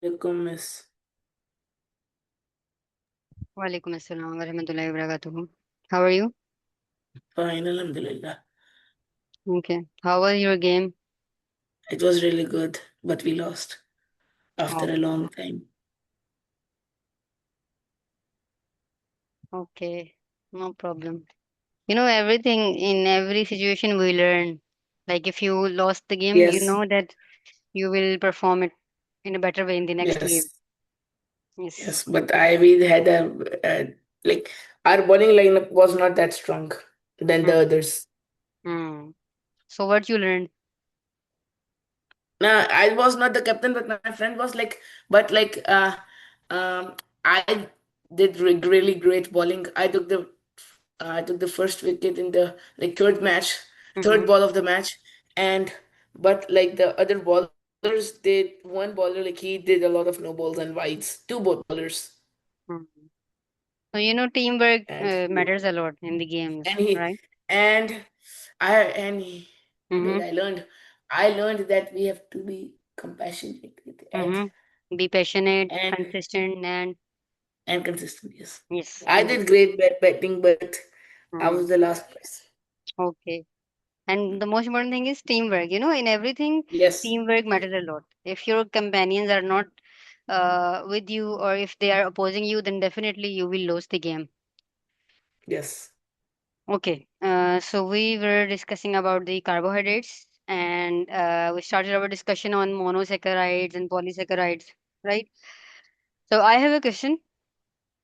Alaikum, miss. Walaikum assalam wa rahmatullahi wa barakatuh. How are you? Fine, Alhamdulillah. Okay. How was your game? It was really good, but we lost after a Okay. long time. Okay. No problem. Everything in every situation we learn. Like if you lost the game, you Yes, know that you will perform it in a better way in the next game. yes, Yes. yes. But we had like our bowling lineup was not that strong than the Hmm. others. Hmm. So what you learned? Nah, I was not the captain, but my friend was but I did really great bowling. I took the first wicket in the third match, third Mm-hmm. ball of the match, and but like the other bowlers did one bowler he did a lot of no balls and wides, two both bowlers, Hmm. So teamwork and matters a lot in the and games, he right? and Mm-hmm. I learned that we have to be compassionate Mm-hmm. Be passionate, and consistent, and and consistent. Yes, yes, I did great batting, but I mm, was the last place. okay. And the most important thing is teamwork. In everything, Yes, teamwork matters a lot. If your companions are not with you or if they are opposing you, then definitely you will lose the game. yes. Okay. So we were discussing about the carbohydrates and we started our discussion on monosaccharides and polysaccharides, right? So I have a question.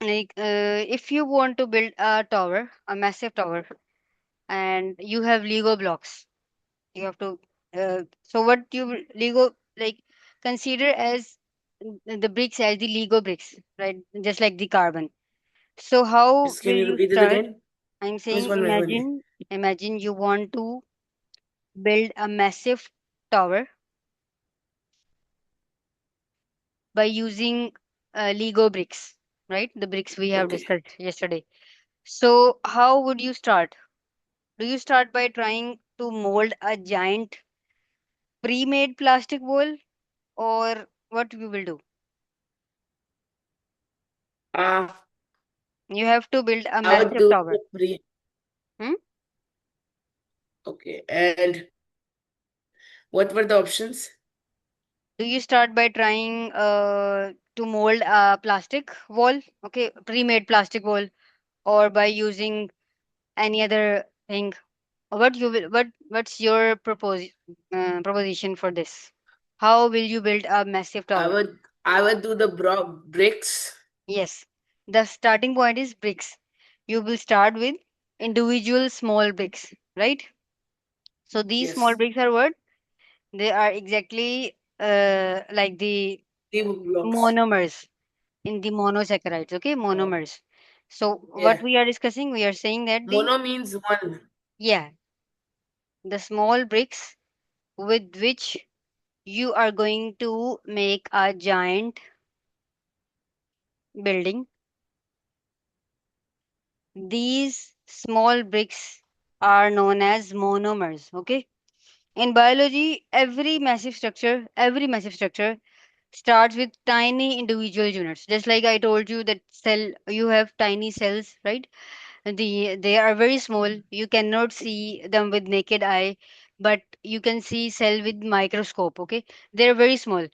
Like, if you want to build a tower, a massive tower, and you have Lego blocks, you have to so what you lego like consider as the bricks as the lego bricks, right? Just like the carbon. So how Yes, can will you you repeat it start? again? I'm Miss saying, one minute. imagine you want to build a massive tower by using lego bricks, right? The bricks we have Okay. discussed yesterday. So how would you start? Do you start by trying to mold a giant pre-made plastic wall, or what you will do? Uh, You have to build a I would massive do tower. the pre. Hmm? Okay. And what were the options? Do you start by trying to mold a plastic wall, okay, pre-made plastic wall, or by using any other thing? What you will, what's your proposition for this? How will you build a massive I tower? would I would do the bricks. Yes, the starting point is bricks. You will start with individual small bricks, right? So these small Yes. bricks are what? They are exactly like the Three blocks. monomers in the monosaccharides, okay? Oh, Monomers. So what yeah. we are discussing, we are saying that the, Mono means one. yeah, the small bricks with which you are going to make a giant building. These small bricks are known as monomers, okay? In biology, every massive structure starts with tiny individual units. Just like I told you that cell, you have tiny cells, right? They are very small. You cannot see them with naked eye, but you can see cell with microscope. Okay, they're very small.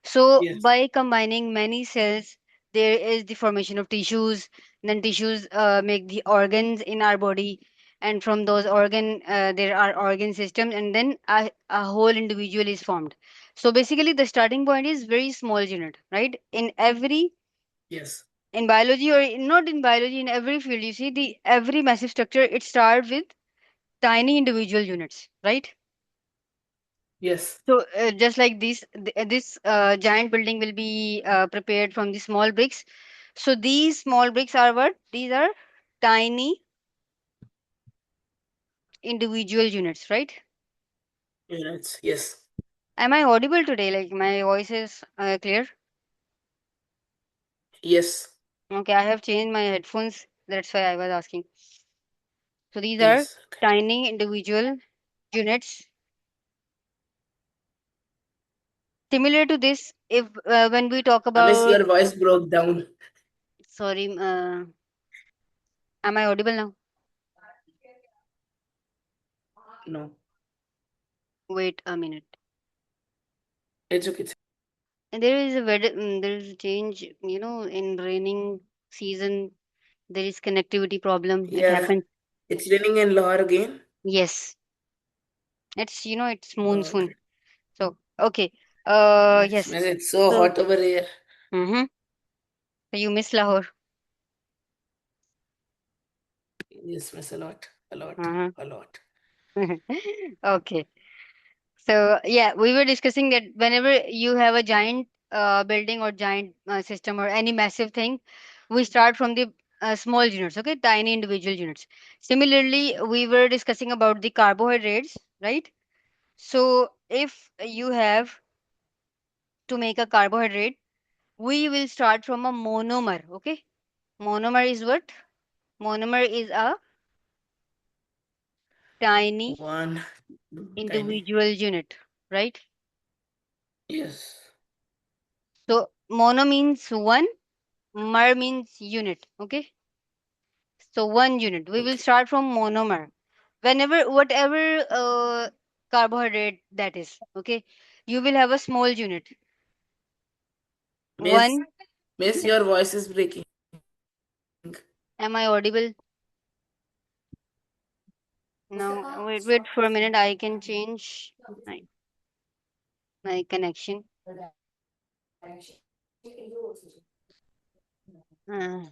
So Yes. by combining many cells, there is the formation of tissues. Then tissues make the organs in our body, and from those there are organ systems, and then a whole individual is formed. So basically, the starting point is very small unit, right? Yes. In biology, or not in biology, in every field, you see the every massive structure, it starts with tiny individual units, right? Yes. So just like this giant building will be prepared from the small bricks. So these small bricks are what? These are tiny individual units, right? Units. Yes. Am I audible today? Like my voice is clear? Yes. Okay, I have changed my headphones. That's why I was asking. So these are Yes. Okay. tiny individual units Similar to this, if when we talk Unless about, your voice broke down. sorry, am I audible now? No, Wait a minute. it's okay. And there is a there is a change, in raining season. There is connectivity problem. It Yeah, happens. it's raining in Lahore again. Yes, it's All monsoon. right. So okay. Nice, Yes. man. It's so So hot over here. mm-hmm. So you miss Lahore. Yes, miss a lot, a lot, Uh-huh. a lot. Okay. So yeah, we were discussing that whenever you have a giant building or giant system or any massive thing, we start from the small units, okay, tiny individual units. Similarly, we were discussing about the carbohydrates, right? So if you have to make a carbohydrate, we will start from a monomer, okay? Monomer is what? Monomer is a tiny One tiny. individual unit, right? Yes. So mono means one, mer means unit, okay? So one unit. We will Okay. start from monomer. Whenever, whatever carbohydrate that is, okay? You will have a small unit. Miss, One, miss, your voice is breaking. am I audible? Now, wait for a minute. I can change my connection. Uh,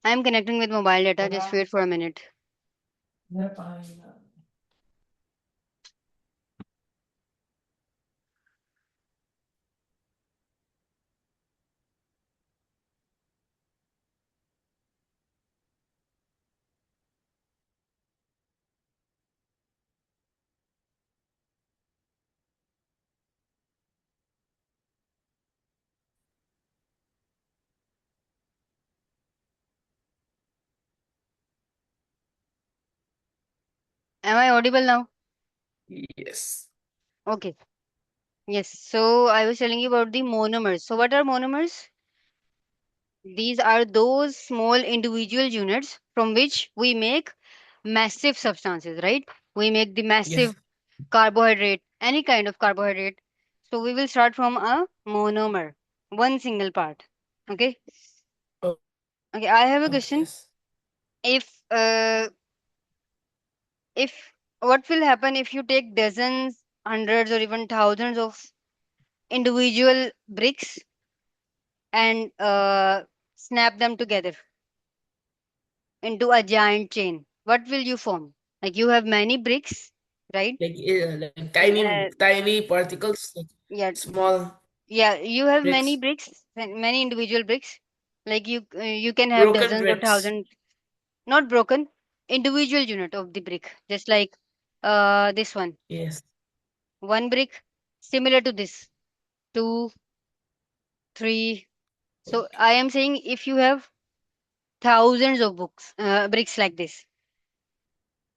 I'm connecting with mobile data. Just wait for a minute. Am I audible now? Yes. Okay. Yes. So I was telling you about the monomers. So what are monomers? These are those small individual units from which we make massive substances, right? We make the Yes. massive carbohydrate, any kind of carbohydrate. So we will start from a monomer, one single part. Okay. Oh, Okay. I have a question. yes. If if what will happen if you take dozens, hundreds, or even thousands of individual bricks and snap them together into a giant chain? What will you form? Like you have many bricks, right? Like Uh, tiny particles, like yeah, small yeah. You have many bricks, bricks, many individual bricks. Like you can have broken dozens or bricks. thousands, not broken, individual unit of the brick. Just like this Yes. one brick, similar to this, two, three. So Okay. I am saying if you have thousands of bricks like this.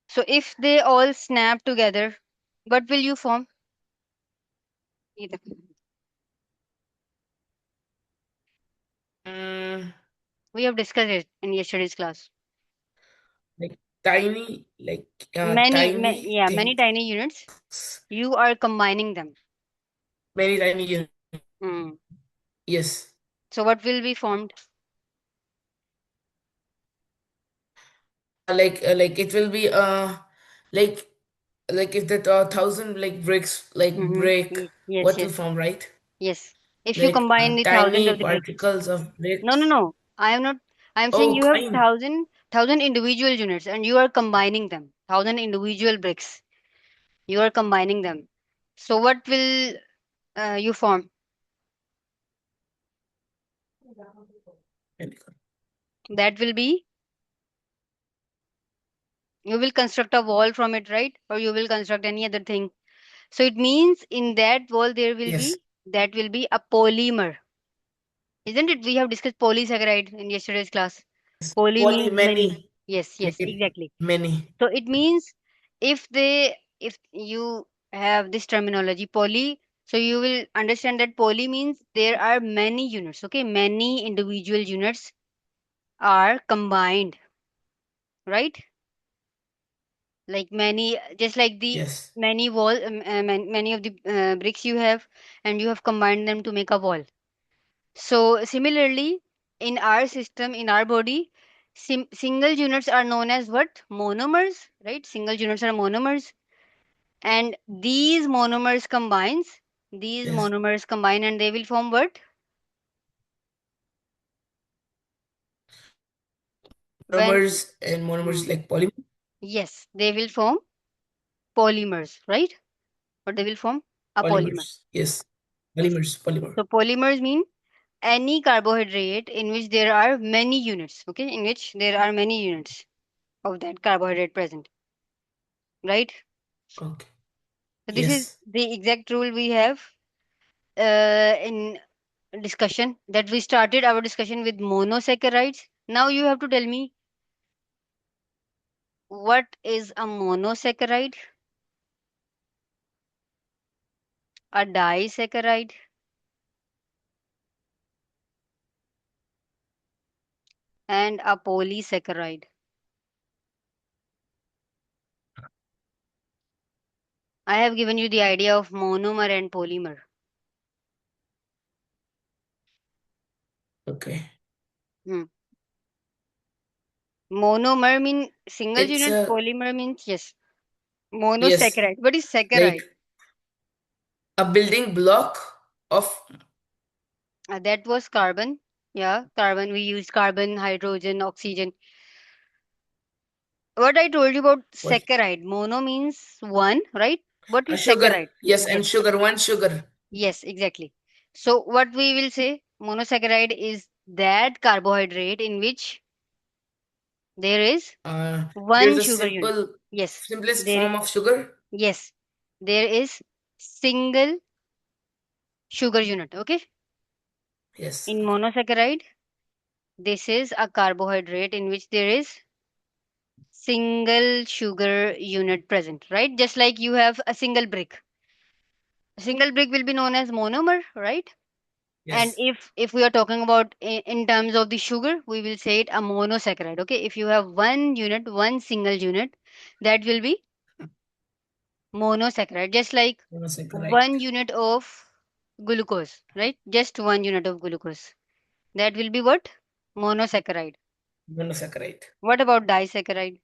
So if they all snap together, what will you form? Either. Mm, We have discussed it in yesterday's class. like tiny, like Yeah, many things. tiny units. You are combining them. Many tiny units. Hmm. Yes. So what will be formed? Like it will be like like if that thousand like bricks like break, Yes, what yes, will form, right? yes. If you Like combine the thousands tiny of the bricks. particles of No, no, bricks. no. I am not. I am saying Oh, you have kind. thousand individual units and you are combining them. Thousand individual bricks. You are combining them. So what will you form? That will be, you will construct a wall from it, right? Or you will construct any other thing. So it means in that wall there will Yes. be, that will be a polymer. Isn't it? We have discussed polysaccharide in yesterday's class. Poly Poly means many. many. Yes, Like yes, it exactly. many. So it means if they, if you, have this terminology poly. So you will understand that poly means there are many units. Okay, many individual units are combined, right? Like many, just like the Yes. many wall, many of the bricks you have, and you have combined them to make a wall. So similarly, in our system, in our body, single units are known as what? Monomers, right? Single units are monomers, and these Yes. monomers combine, and they will form what? When Monomers mm, like polymer. yes, they will form polymers, right? Or they will form a polymer. Polymers. Yes. Polymers. Polymer. So polymers mean any carbohydrate in which there are many units, okay, in which there are many units of that carbohydrate present, right? Okay. So this is Yes. the exact rule we have in discussion, that we started our discussion with monosaccharides. Now you have to tell me what is a monosaccharide, a disaccharide, and a polysaccharide. I have given you the idea of monomer and polymer. Okay. Hmm. Monomer mean single It's unit, a polymer means yes. yes, Monosaccharide. What is like saccharide? a building block of That was carbon. Yeah, carbon. We used carbon, hydrogen, oxygen. What I told you about what? saccharide. Mono means one, right? What A is sugar. saccharide? Yes, Yes, and sugar. One sugar. yes, exactly. So what we will say, monosaccharide is that carbohydrate in which there is There's one a sugar unit. simple, Yes, simplest there. form of sugar. Yes, there is single sugar unit. Okay, Yes. in Okay. monosaccharide, this is a carbohydrate in which there is single sugar unit present, right? Just like you have a single brick. A single brick will be known as monomer, right? And Yes. if we are talking about in terms of the sugar, we will say it a monosaccharide. Okay, if you have one unit, one single unit, that will be monosaccharide. Just like Monosaccharide. one unit of glucose, right? Just one unit of glucose. That will be what? Monosaccharide. Monosaccharide. What about disaccharide?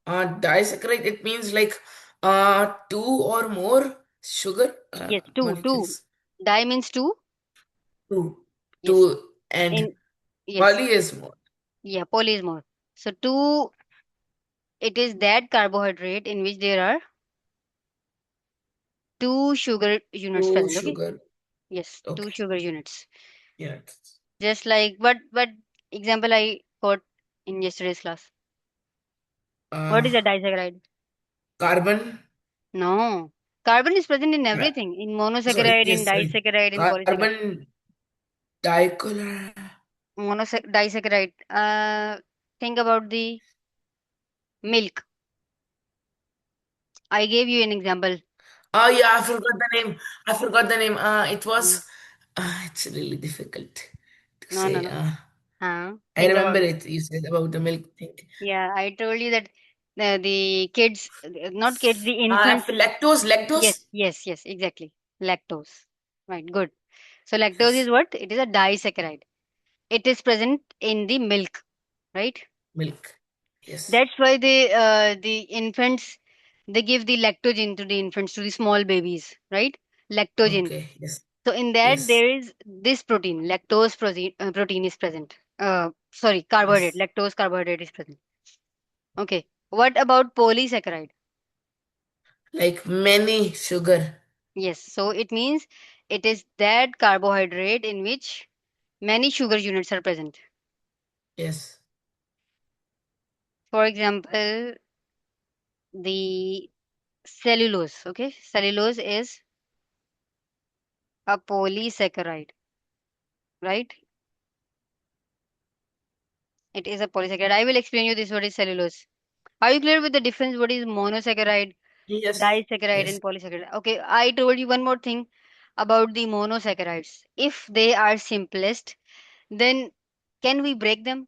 Disaccharide. It means like two or more sugar Yes, two, two. molecules. Di means two. Two. Yes. Two and In yes, poly is more. yeah, poly is more. So two, it is that carbohydrate in which there are two sugar units Two present. Okay. sugar. Yes, two Okay. sugar units. Yeah. Just like what example I got in yesterday's class. What Uh, is a disaccharide? carbon. No. Carbon is present in Uh, everything. In sorry. monosaccharide, in Yes. Sorry. disaccharide, in polysaccharide. Carbon dicolor. Disaccharide. Think about the milk. I gave you an example. Oh yeah, I forgot the name. I forgot the name. It Mm, was. It's really difficult to no, no, say. no. Huh? I Think remember about. it. You said about the milk thing. Yeah, I told you that the kids, not kids, the infants. Lactose. Yes, Lactose. yes, yes, exactly. Lactose. Right, good. So lactose is Yes. what? It is a disaccharide. It is present in the milk, right? Milk. Yes. That's why the infants, they give the lactogen to the infants, to the small babies, right? Lactogen. Okay. Yes. So in that Yes. there is this protein, lactose protein is present. Sorry, carbohydrate, Yes. lactose carbohydrate is present. Okay. What about polysaccharide? Like many sugar. Yes. So it means it is that carbohydrate in which many sugar units are present. Yes. For example, the cellulose. Okay. Cellulose is a polysaccharide, right? It is a polysaccharide. I will explain you this what is cellulose. Are you clear with the difference what is monosaccharide, Yes. disaccharide Yes. and polysaccharide? Okay, I told you one more thing about the monosaccharides. If they are simplest, then can we break them?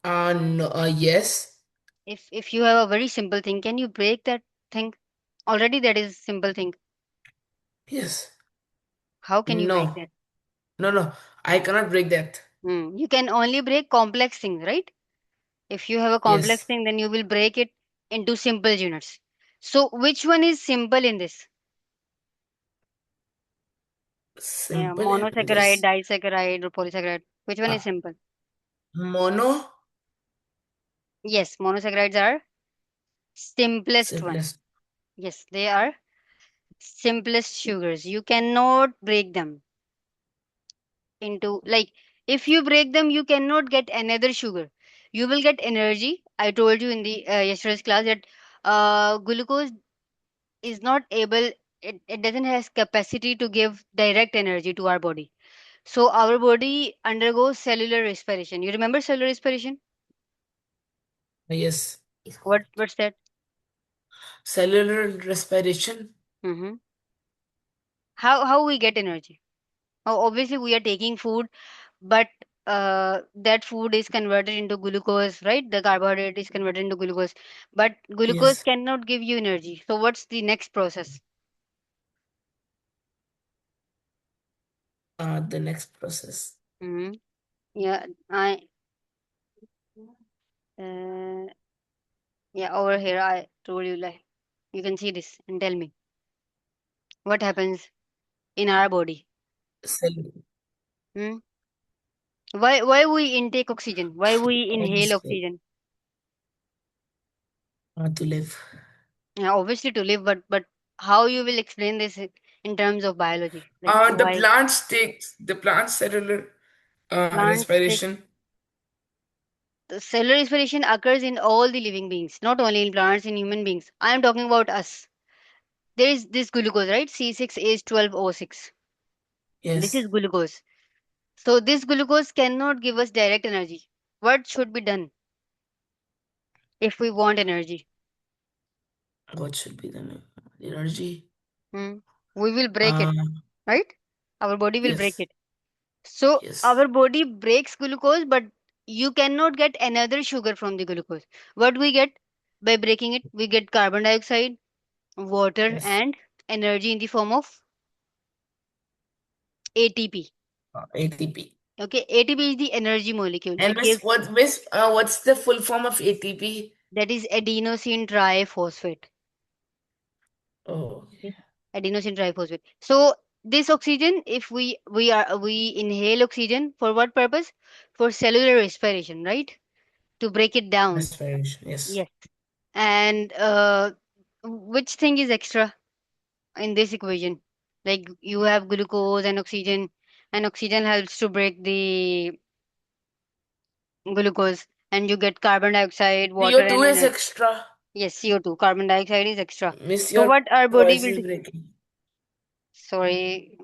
No, yes. If you have a very simple thing, can you break that thing? Already that is simple thing. Yes. How can you break No. that? No, no. I cannot break that. You can only break complex things, right? If you have a complex Yes. thing, then you will break it into simple units. So which one is simple in this? Simple in Monosaccharide, this. disaccharide, or polysaccharide. Which one is Uh, simple? Mono. Yes, monosaccharides are simplest one. Simplest. Yes, they are simplest sugars. You cannot break them into, like, if you break them, you cannot get another sugar. You will get energy. I told you in the yesterday's class that glucose is not able. It doesn't has capacity to give direct energy to our body. So our body undergoes cellular respiration. You remember cellular respiration? Yes. What's that? Cellular respiration. Mm-hmm. How we get energy? Oh, obviously we are taking food, but that food is converted into glucose, right? The carbohydrate is converted into glucose, but glucose Yes. cannot give you energy. So what's the next process? The next process. Hmm. Yeah, I uh, yeah, over here I told you, like, you can see this and tell me what happens in our body. Cell. Hmm? Why we intake oxygen? Why we inhale Oxygen. oxygen? To live. Yeah, obviously to live, but how you will explain this in terms of biology? Like The why plants takes the plant cellular plants take respiration. the cellular respiration occurs in all the living beings, not only in plants, in human beings. I am talking about us. There is this glucose, right? C6H12O6. This Yes. is glucose. So this glucose cannot give us direct energy. What should be done if we want energy? What should be the name? Energy? Hmm? We will break it, Uh, right? Our body will break yes. it. So Yes. our body breaks glucose, but you cannot get another sugar from the glucose. What we get by breaking it? We get carbon dioxide, water, Yes. and energy in the form of ATP. ATP. Okay, ATP is the energy molecule. And It gives, what's the full form of ATP? that is adenosine triphosphate. Oh, Okay, adenosine triphosphate. So this oxygen, if we inhale oxygen for what purpose? For cellular respiration, right? To break it down. respiration. Yes. Yes. And which thing is extra in this equation? Like you have glucose and oxygen helps to break the glucose, and you get carbon dioxide, water, CO2 and is energy. extra. Yes, CO2, carbon dioxide is extra. Miss So your what our body voice will is do? breaking. Sorry.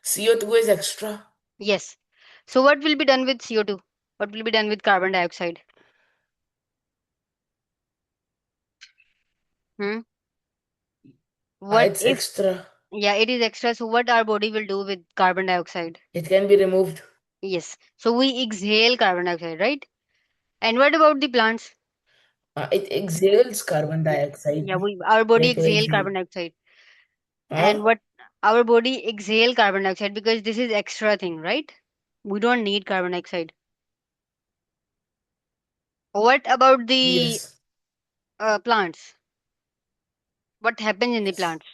CO2 is extra. Yes. So what will be done with CO2? What will be done with carbon dioxide? Hmm? What It's if, extra. yeah, it is extra. So what our body will do with carbon dioxide? It can be removed. Yes. So we exhale carbon dioxide, right? And what about the plants? It exhales carbon Yeah, dioxide. our body Like we exhale exhale. carbon dioxide. Huh? And what our body exhale carbon dioxide because this is extra thing, right? We don't need carbon dioxide. What about the Yes. plants? What happens in the Yes. plants?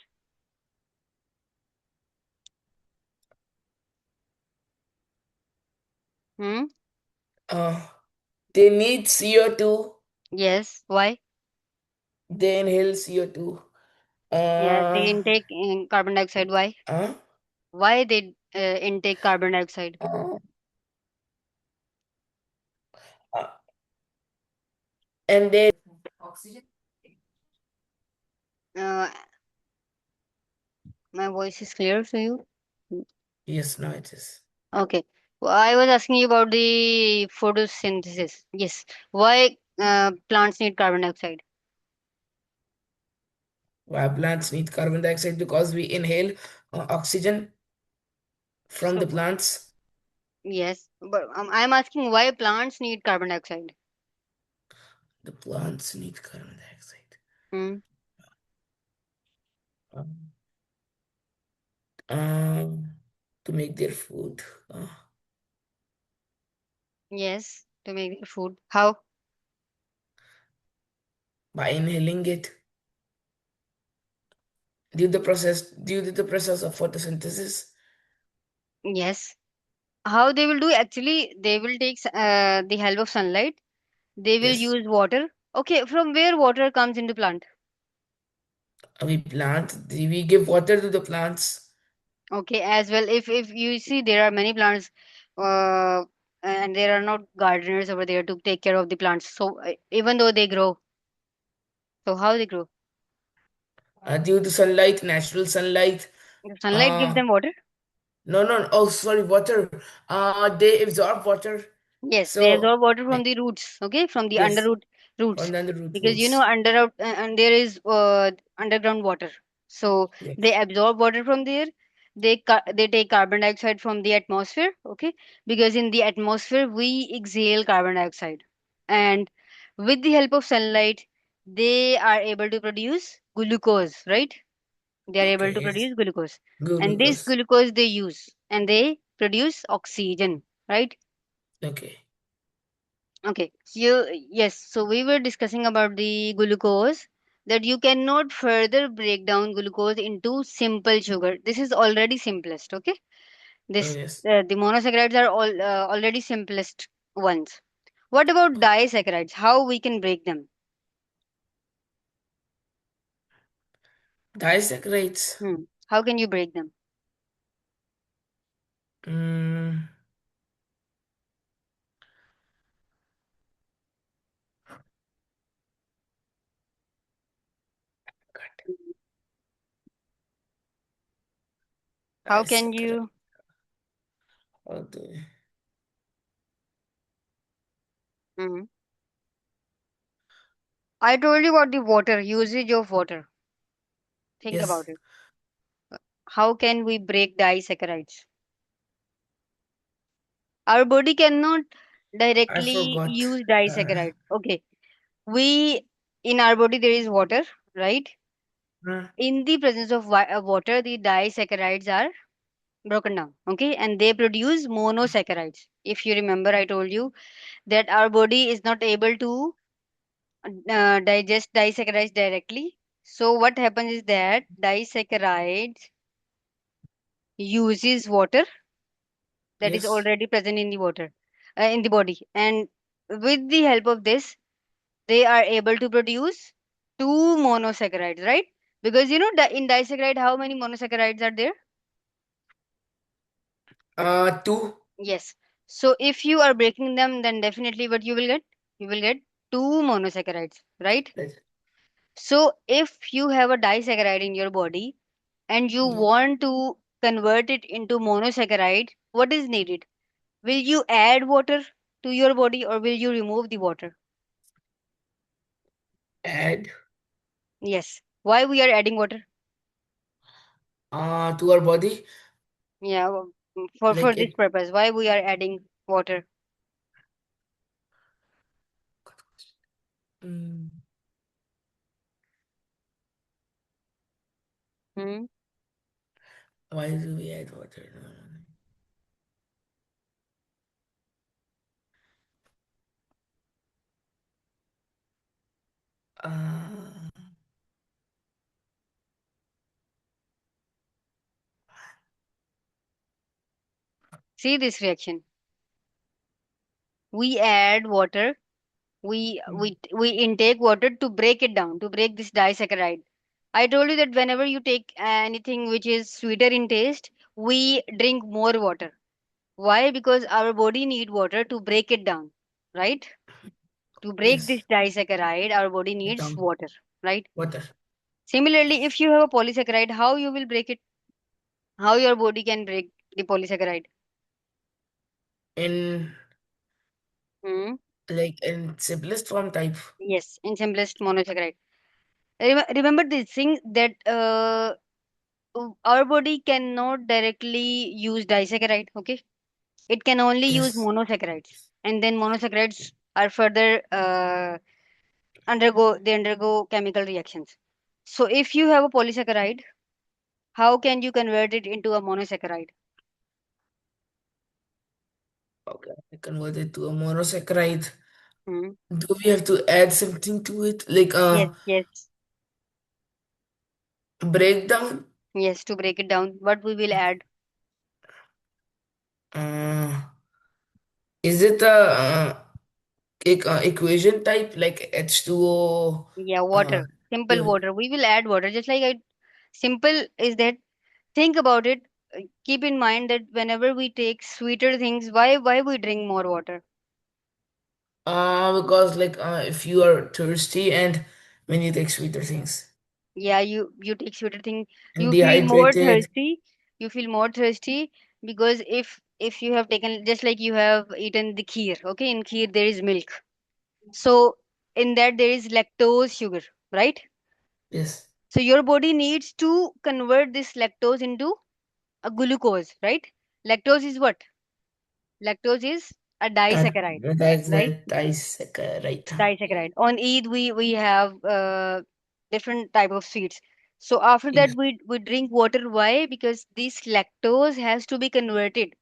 Hmm? Uh, they need CO2. Yes. Why? They inhale CO2. Yeah, they Uh, intake carbon dioxide. Why? uh, Why they intake carbon dioxide? uh, uh, and they. Uh, my voice is clear to you? Yes, no, it is. Okay. I was asking you about the photosynthesis. Yes. Why plants need carbon dioxide? Why plants need carbon dioxide? Because we inhale oxygen from So, the plants. yes. But I'm asking why plants need carbon dioxide. The plants need carbon dioxide. Hmm. Um, um, to make their food. Yes. To make their food. How? By inhaling it due to the process of photosynthesis. Yes. How they will do? Actually, they will take the help of sunlight. They will Yes, use water. Okay. From where water comes into plant? we give water to the plants. Okay, as well. If you see, there are many plants, uh, and there are not gardeners over there to take care of the plants. So even though they grow, so how they grow? Due to sunlight, natural sunlight. The sunlight gives Uh, them water. no, no, oh, sorry, water. They absorb water. Yes, they So, absorb water from the roots. Okay, from the yes, underroot roots, from the root because you know roots. under and there is underground water. So they Yes, absorb water from there. They take carbon dioxide from the atmosphere. Okay, because in the atmosphere we exhale carbon dioxide, and with the help of sunlight, they are able to produce glucose. Right? They are able okay, to yes. produce glucose, and this Glucose. glucose they use, and they produce oxygen. Right? Okay. Okay, yes, so we were discussing about the glucose, that you cannot further break down glucose into simple sugar. This is already simplest, okay? Oh, This yes. the monosaccharides are already simplest ones. What about disaccharides? How we can break them? Disaccharides. How can you break them? Mm, God, Mhm. How can disaccharide. you? How do we- Mhm. I told you about the water usage of water. Think Yes, about it. How can we break disaccharides? Our body cannot I directly forgot. use Uh, disaccharide. Okay, we in our body there is water, right? uh, In the presence of water, the disaccharides are broken down. Okay, and they produce monosaccharides. If you remember, I told you that our body is not able to digest disaccharides directly. So what happens is that disaccharides uses water that is yes. already present in the water, in the body, and with the help of this they are able to produce two monosaccharides, right? Because you know in disaccharide how many monosaccharides are there? Two. Yes. So if you are breaking them, then definitely what you will get? You will get two monosaccharides, right? That- So if you have a disaccharide in your body and you Yes. want to convert it into monosaccharide, what is needed? Will you add water to your body or will you remove the water? Add Yes. Why we are adding water? to our body. Yeah, for Like this it. purpose, why we are adding water? Mm, Hmm? why do we add water? No, no, no. See this reaction. We add water. We intake water to break it down, to break this disaccharide. I told you that whenever you take anything which is sweeter in taste, we drink more water. Why? Because our body need water to break it down, right? To break this Yes. disaccharide, our body It needs down. water, right? Water. Similarly, if you have a polysaccharide, how you will break it? How your body can break the polysaccharide? in Hmm. like in simplest form type. Yes, in simplest monosaccharide. Remember this thing that our body cannot directly use disaccharide. Okay, it can only use Yes. monosaccharides, and then monosaccharides are further undergo chemical reactions. So if you have a polysaccharide, how can you convert it into a monosaccharide? Okay. I convert it to a monosaccharide. Hmm. Do we have to add something to it? Like Yes, yes, breakdown? yes. To break it down, what we will add? Uh, is it a equation type like H2O? Yeah, Uh, water. Simple yeah. water. We will add water. Just like I, simple is that. Think about it. Keep in mind that whenever we take sweeter things, why we drink more water? Because like if you are thirsty and when you take sweeter things Yeah, you take sweeter thing, and you feel more dehydrated, thirsty. You feel more thirsty because if you have taken, just like you have eaten the kheer. Okay, in kheer there is milk. So in that there is lactose sugar, right? yes, So your body needs to convert this lactose into a glucose, right? Lactose is what? Lactose is a disaccharide, right? that disaccharide. Disaccharide. On Eid, we have different type of sweets. So after that, Yes, we drink water. Why? Because this lactose has to be converted.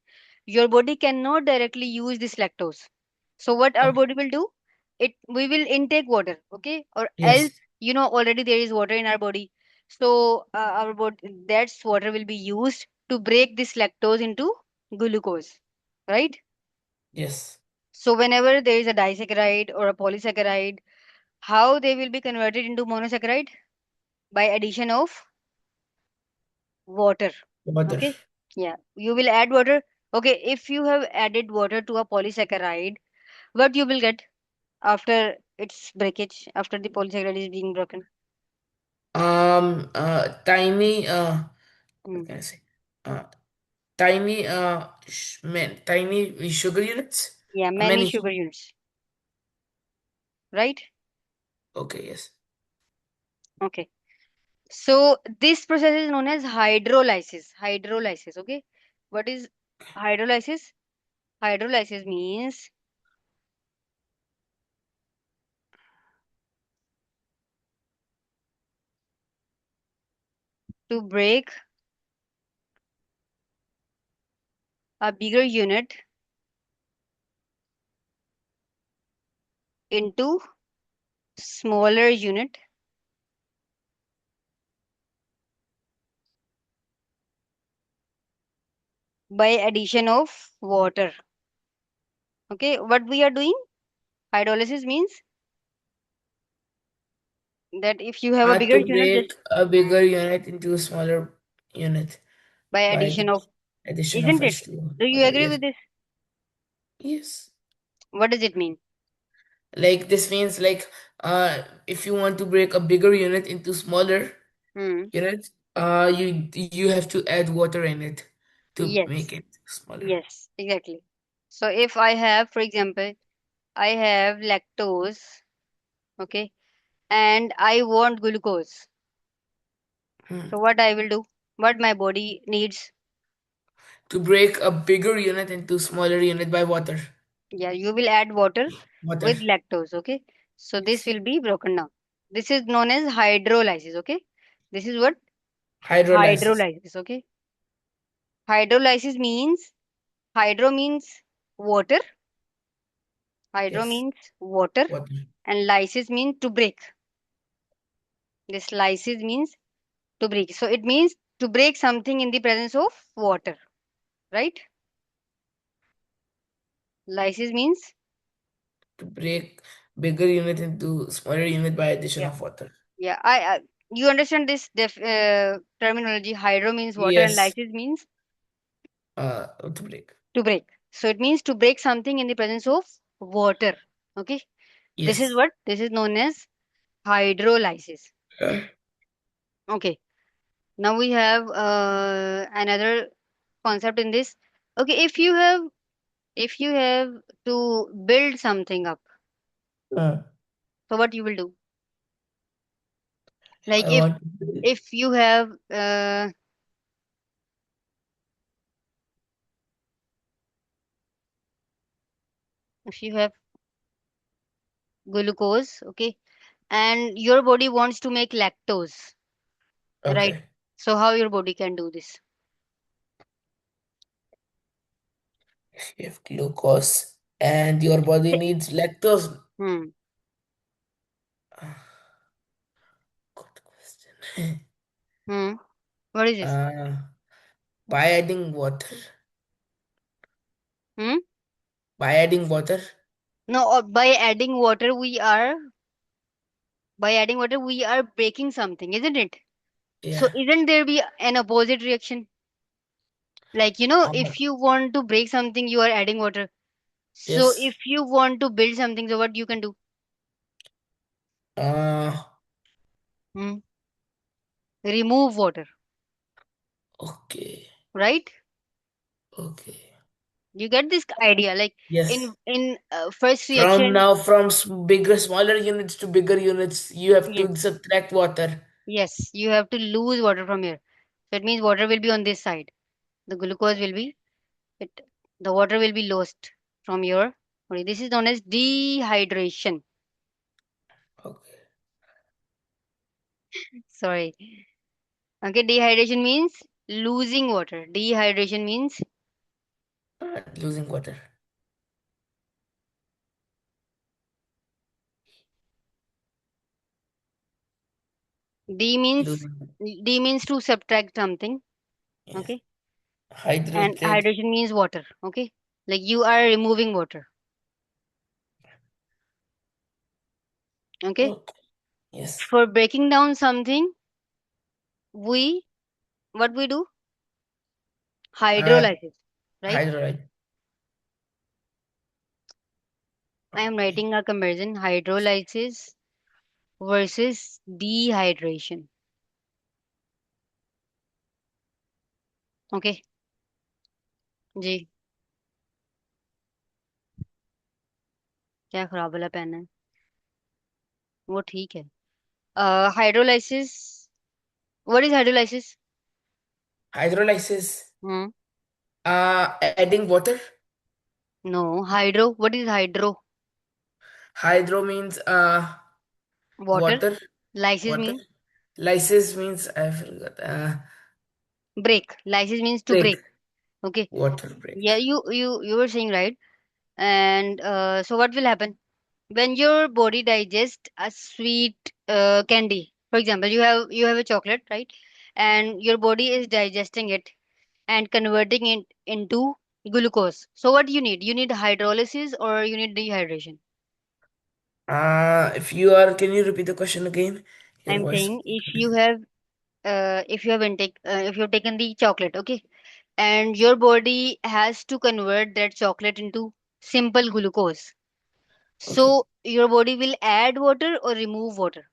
Your body cannot directly use this lactose. So what our okay, body will do? It we will intake water, okay? Or else, yes, already there is water in our body. So our body, that's water will be used to break this lactose into glucose, right? yes, So whenever there is a disaccharide or a polysaccharide, how they will be converted into monosaccharide? By addition of water. water. Okay. Yeah. You will add water. Okay. If you have added water to a polysaccharide, what you will get after its breakage, after the polysaccharide is being broken? Tiny what Hmm. can I say? Uh, tiny tiny sugar units. Yeah. Many Many. sugar units. Right. Okay, yes. Okay. So this process is known as hydrolysis. Hydrolysis. Okay. What is hydrolysis? Hydrolysis means to break a bigger unit into smaller unit by addition of water. Okay, what we are doing? Hydrolysis means that if you have a bigger To unit, just break a bigger unit into a smaller unit by by addition the of, addition of isn't it? H2O Do you water. agree Yes. with this? Yes. What does it mean? Like this means like if you want to break a bigger unit into smaller Hmm. units, you have to add water in it to Yes, make it smaller. yes, exactly. So if I have, for example, I have lactose, okay, and I want glucose. Hmm. So what I will do? What my body needs? To break a bigger unit into smaller unit by water. Yeah, you will add water Water. with lactose, okay? So this Yes. will be broken down. This is known as hydrolysis, okay? This is what? Hydrolysis. Hydrolysis, okay? Hydrolysis means, hydro means water, hydro Yes. means water, Water. and lysis means to break. This lysis means to break. So it means to break something in the presence of water, right? Lysis means, To break bigger unit into smaller unit by addition yeah, of water. yeah. You understand this terminology? Hydro means water, and Yes. lysis means To break. to break. So it means to break something in the presence of water. Okay. This is Yes. what? This is known as hydrolysis. Okay. Now we have another concept in this. Okay. If you have to build something up, Uh, so what you will do? Like I want. if you have if you have glucose, okay, and your body wants to make lactose, right? Okay. So how your body can do this? If you have glucose and your body needs lactose. Hmm. Good question. Hmm. What is this? Uh, by adding water. Hmm. By adding water. No, by adding water we are breaking something, isn't it? So Yeah. isn't there be an opposite reaction? Like Uh, if you want to break something, you are adding water. So yes. if you want to build something, so what you can do? Uh, Hmm. Remove water, okay. right? Okay. You get this idea? Like Yes. in first From reaction, now, from bigger, smaller units to bigger units, you have yes, to subtract water. yes, you have to lose water from here. So it means water will be on this side. The glucose will be it. The water will be lost from your body. This is known as dehydration. Okay. Sorry. Okay, dehydration means losing water. Dehydration means Losing water. D means Losing. D means to subtract something. Yes. Okay, and Hydrated. hydration means water. Okay, like you are removing water. Okay, Okay. Yes. for breaking down something, we what we do? Uh, Hydrolysis, right? hydride. I am Okay. writing a comparison: hydrolysis versus dehydration. Okay, जी क्या खराब वाला pen है वो ठीक है hydrolysis what is hydrolysis Hydrolysis. hmm Adding water. no hydro what is hydro Hydro means water water. lysis Water. means Lysis means I forgot. break lysis means to Break. break okay Water break. yeah you were saying right and so what will happen when your body digests a sweet candy for example you have a chocolate right and your body is digesting it and converting it into glucose so what you need hydrolysis or you need dehydration. If you are, can you repeat the question again? Your I'm voice. saying if you have if you have taken the chocolate, okay, and your body has to convert that chocolate into simple glucose. Okay. So your body will add water or remove water.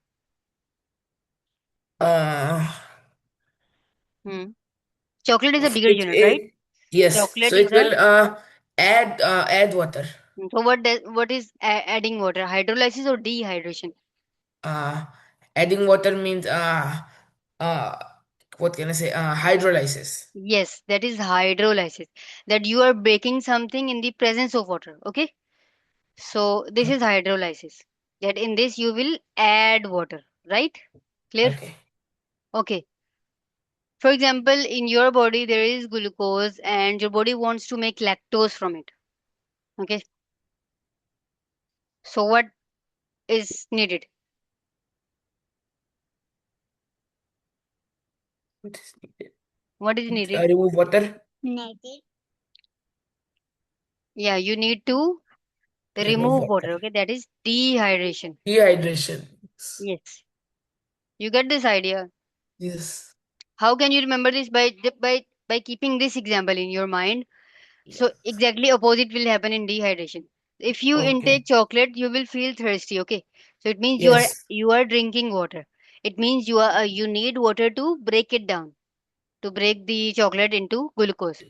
Uh, Hmm. Chocolate is a bigger it, unit, right? it yes. So Chocolate is it a will add water. so what is adding water? Hydrolysis or dehydration? Uh, Adding water means uh what can I say? Hydrolysis. Yes, that is hydrolysis. That you are breaking something in the presence of water. Okay. So this is Okay. hydrolysis. That in this you will add water, right? Clear? Okay. Okay. For example, in your body there is glucose and your body wants to make lactose from it. Okay. So what is needed? What is needed? What is needed? Remove water. Yeah, you need to Remove remove water. water. Okay. That is dehydration. Dehydration. Yes. You get this idea. Yes. How can you remember this by keeping this example in your mind? Yeah. So exactly opposite will happen in dehydration. If you Okay. intake chocolate, you will feel thirsty. Okay, so it means Yes. you are drinking water. It means you need water to break it down, to break the chocolate into glucose.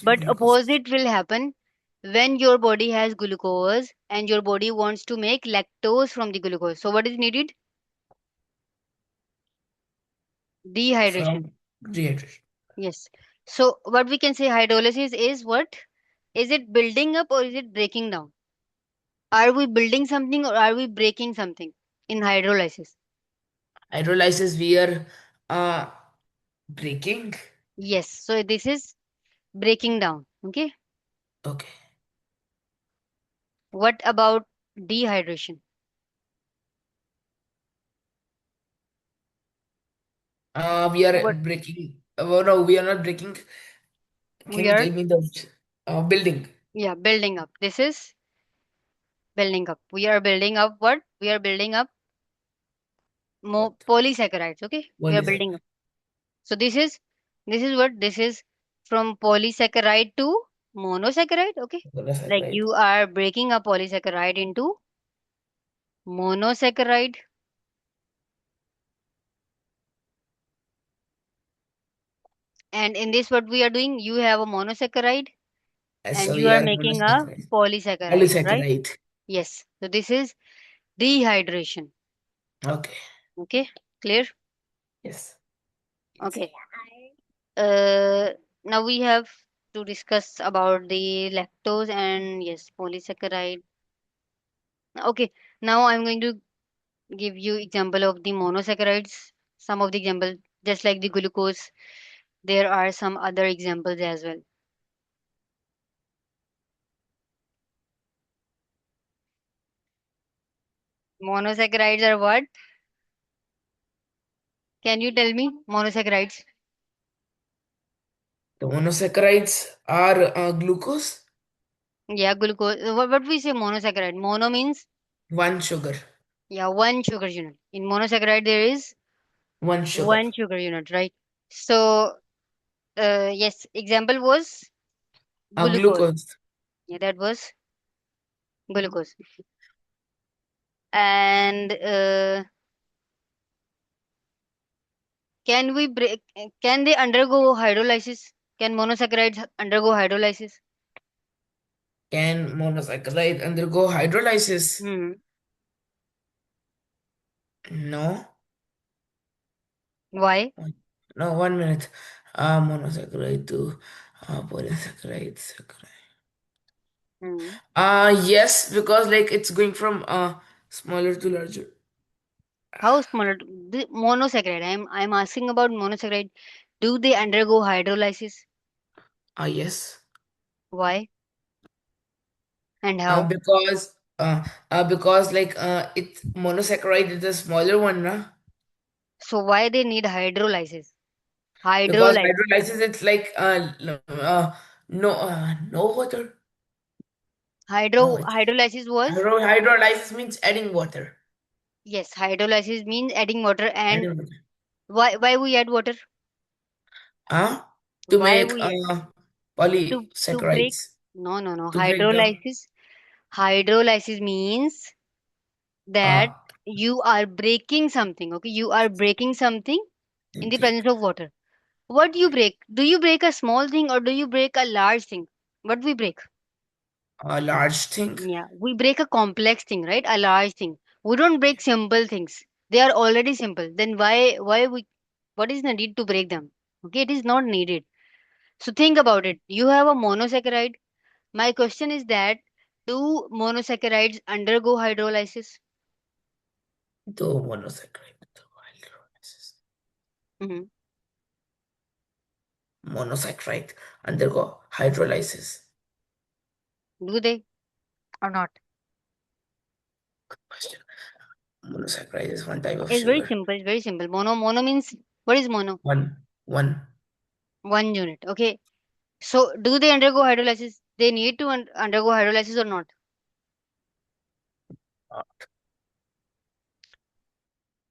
But Glucose. opposite will happen. when your body has glucose and your body wants to make lactose from the glucose. So what is needed? Dehydration. From dehydration. Yes. So what we can say hydrolysis is what? Is it building up or is it breaking down? Are we building something or are we breaking something in hydrolysis? Hydrolysis we are uh, breaking. Yes. So this is breaking down. Okay. Okay. What about dehydration? We are What breaking. Oh, no, we are not breaking. Can we you are, tell me the building? yeah, building up. This is building up. We are building up what? We are building up more What? polysaccharides. Okay. We are Polysaccharide. building up. So this is what? This is from polysaccharide to monosaccharide. Okay. Like Monosaccharide. you are breaking a polysaccharide into monosaccharide. And in this, what we are doing, you have a monosaccharide and So you we are are making a monosaccharide. polysaccharide, right? Polysaccharide. Yes. So this is dehydration. Okay. Okay. Clear? Yes. Okay. Uh, Now we have to discuss about the lactose and yes, polysaccharide. Okay. Now I'm going to give you example of the monosaccharides. Some of the example, just like the glucose, there are some other examples as well. Monosaccharides are what? Can you tell me monosaccharides? The monosaccharides are glucose, Yeah, glucose. What we say monosaccharide? Mono means one sugar, yeah, one sugar unit. In monosaccharide, there is one sugar. one sugar unit, right? So, yes, example was glucose. Glucose Yeah, that was glucose. And can we break? Can they undergo hydrolysis? Can monosaccharides undergo hydrolysis? can monosaccharide undergo hydrolysis? Hmm. No. Why? No, 1 minute. Monosaccharide to polysaccharide. Saccharide. Hmm. Yes, because like it's going from smaller to larger. How small? The monosaccharide. I'm asking about monosaccharide. Do they undergo hydrolysis? Yes. Why and how? Because like it's monosaccharide is the smaller one, na? So why they need hydrolysis? Because Hydrolysis. hydrolysis it's like no water. No, it's Hydrolysis was hydrolysis means adding water. yes. Hydrolysis means adding water. And Adding water. why we add water? Huh? To Why make we to break? polysaccharides. No. To break down. Hydrolysis means that Uh, you are breaking something. Okay, you are breaking something in the okay. presence of water. What do you break? Do you break a small thing or do you break a large thing? What we break? A large thing. Yeah, we break a complex thing, right? A large thing. We don't break simple things. They are already simple. Then why we what is the need to break them? Okay, it is not needed. So think about it. You have a monosaccharide. My question is that do monosaccharides undergo hydrolysis? To monosaccharide. To hydrolysis. Hmm. Monosaccharide undergo hydrolysis. Do they or not? Question. Monosaccharide is one type of It's very sugar. simple. It's very simple. Mono means what is mono? One. One unit. Okay. So do they undergo hydrolysis? They need to undergo hydrolysis or not?